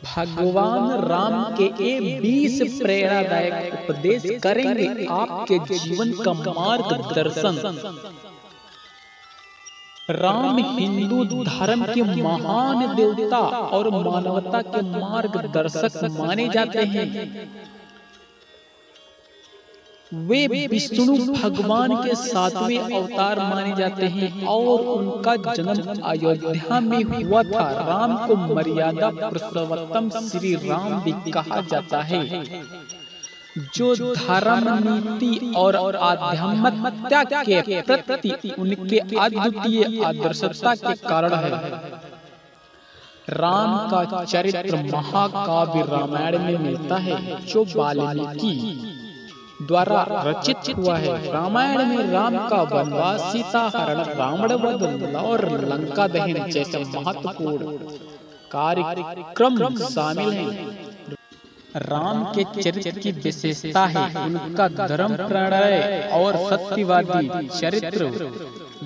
भगवान राम के ये 20 प्रेरणादायक उपदेश करेंगे आपके जीवन का मार्गदर्शन। राम हिंदू धर्म के महान देवता और मानवता के मार्गदर्शक माने जाते हैं। वे विष्णु भगवान के 7वें अवतार माने जाते हैं और उनका जन्म अयोध्या में हुआ था। राम को मर्यादा पुरुषोत्तम श्री राम भी कहा जाता है, जो धर्म, नीति और आध्यात्मिकता के प्रति उनके अद्वितीय आदर्शता के कारण है। राम का चरित्र महाकाव्य रामायण में मिलता है, जो वाल्मीकि द्वारा रचित हुआ है। रामायण में राम का वनवास, सीता हरण, रावण वध और लंका दहन जैसे महत्वपूर्ण कार्यक्रम शामिल हैं। राम के चरित्र की विशेषता है उनका धर्म प्रणय और सत्यवादी चरित्र।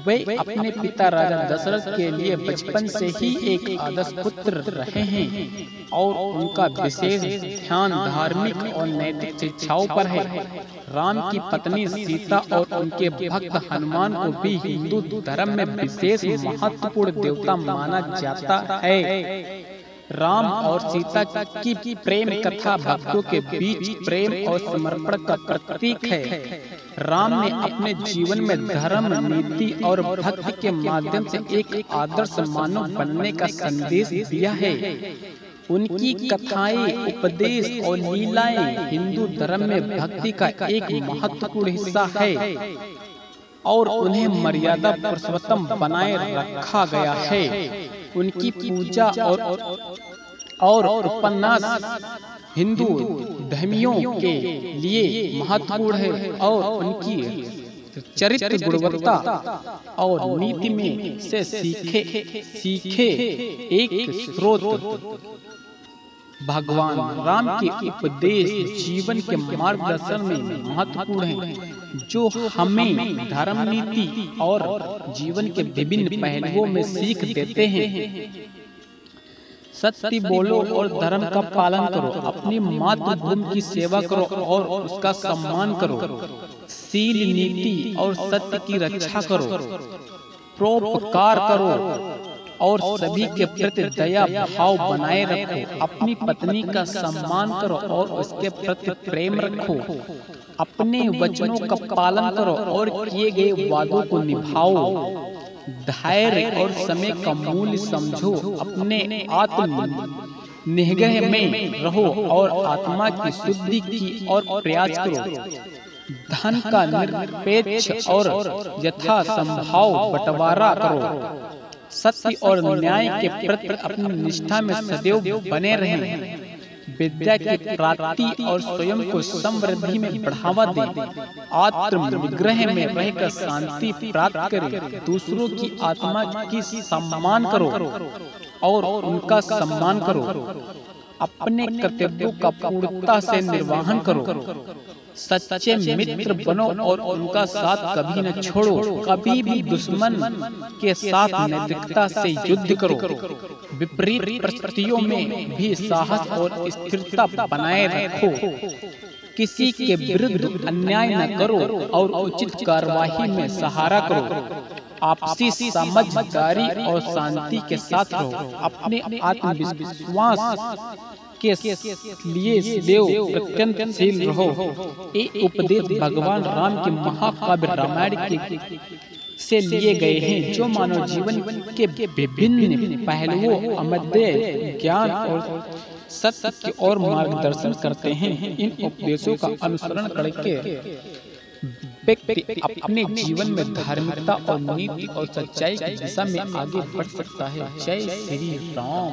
वे अपने पिता राजा दशरथ के लिए बचपन से ही एक आदर्श पुत्र रहे हैं और उनका विशेष ध्यान धार्मिक और नैतिक शिक्षाओं पर है। राम की पत्नी सीता और उनके भक्त हनुमान को भी हिंदू धर्म में विशेष महत्वपूर्ण देवता माना जाता है। राम और सीता की प्रेम कथा भक्तों के बीच प्रेम और समर्पण का प्रतीक है। राम ने अपने जीवन में धर्म, नीति और भक्ति के माध्यम से एक आदर्श मानव बनने का संदेश दिया है। उनकी कथाएं, उपदेश और लीलाएं हिंदू धर्म में भक्ति का एक महत्वपूर्ण हिस्सा है और उन्हें मर्यादा पुरुषोत्तम बनाए रखा गया है। उनकी पूजा और उपन्यास हिंदू धर्मियों के लिए महत्वपूर्ण है और उनकी चरित्र गुणवत्ता और नीति में से सीखे एक स्रोत। भगवान राम के उपदेश जीवन के मार्गदर्शन में महत्वपूर्ण है, जो हमें धर्म, नीति और जीवन के विभिन्न पहलुओं में सीख देते हैं। सत्य बोलो और धर्म का पालन करो, अपनी मातृभूमि की सेवा करो और उसका सम्मान करो, शील, नीति और सत्य की रक्षा करो, परोपकार करो और सभी के प्रति दया भाव बनाए रखो, अपनी पत्नी का सम्मान करो और उसके प्रति प्रेम रखो, अपने वचनों का पालन करो और किए गए वादों को निभाओ, धैर्य और समय का मूल्य समझो, अपने आत्म निग्रह में रहो और आत्मा की शुद्धि की और प्रयास करो, धन का निरपेक्ष और यथा संभव बंटवारा करो, सत्य और न्याय के प्रति अपनी निष्ठा में सदैव बने रहें, विद्या की प्राप्ति और स्वयं को समृद्धि में बढ़ावा दें, आत्म निग्रह में रहकर शांति प्राप्त करें, दूसरों की आत्मा की सम्मान करो और उनका सम्मान करो, अपने कर्तव्यों का पूर्णता से निर्वहन करो, सच्चे मित्र बनो और उनका साथ कभी न छोड़ो, कभी भी दुश्मन के साथ नैतिकता से युद्ध करो, विपरीत परिस्थितियों में भी साहस और स्थिरता बनाए रखो, किसी के विरुद्ध अन्याय न करो और उचित कार्यवाही में सहारा करो, आपसी समझदारी और शांति के साथ रहो, अपने आत्मविश्वास के लिए सदैव प्रत्यंतशील रहो। ये उपदेश भगवान राम के महाकाव्य रामायण के से लिए गए हैं, जो मानव जीवन के विभिन्न पहलुओं, अमध्य ज्ञान और सत्य की ओर मार्गदर्शन करते हैं। इन उपदेशों का अनुसरण करके व्यक्ति अपने जीवन में धार्मिकता और नीति और सच्चाई की दिशा में आगे बढ़ सकता है। जय श्री राम।